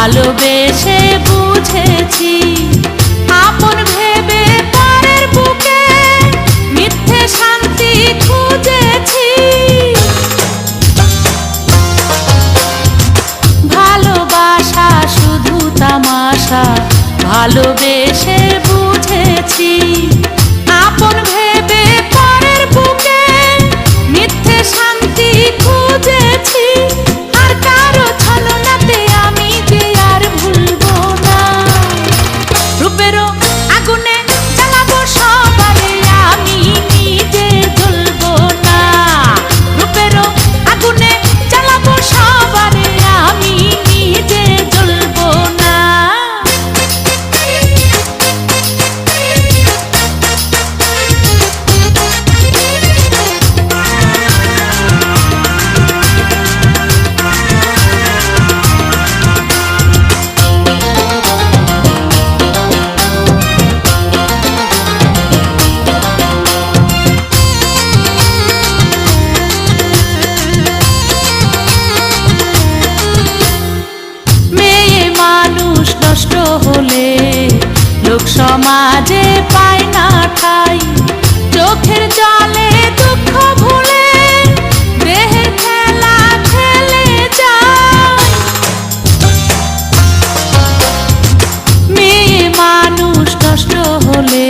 ভালোবেসে বুঝেছি আপন ভেবে পরের বুকে মিথ্যে শান্তি খুঁজেছি। ভালোবাসা শুধু তামাশা ভালোবেসে বুঝেছি আপন ভেবে পরের বুকে মিথ্যে শান্তি খুঁজেছি। আর কারো ছলনাতে আমি যে আর ভুলবো না রূপেরও আগুনে জ্বালাবো সবারে আমি নিজে জ্বলবো না। রূপেরও আগুনে জ্বালাবো সবারে আমি নিজে জ্বলবো না। নষ্ট হলে লোক সমাজে পায় না ঠাই। চোখের জলে দুঃখ ভুলে দেহের খেলা খেলে যায়। মেয়ে মানুষ নষ্ট হলে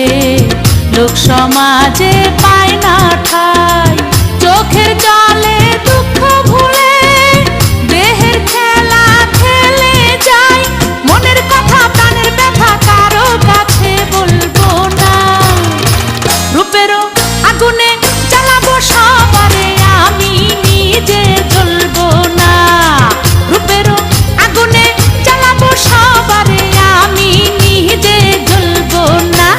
লোক সমাজে পায় না ঠাই। চোখের জলে দুঃখ ভুলে দেহের খেলা খেলে যায়। মনের কথা প্রাণের ব্যথা কারো কাছে বলবো না। রূপেরও আগুনে জ্বালাবো সবারে আমি নিজে জ্বলবো না। রূপেরও আগুনে জ্বালাবো সবারে আমি নিজে জ্বলবো না।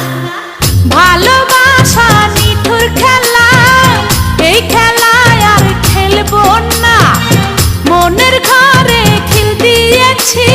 ভালোবাসা নিঠুর খেলা এই খেলায় আর খেলবো না। মনের ঘরে খিল দিয়েছি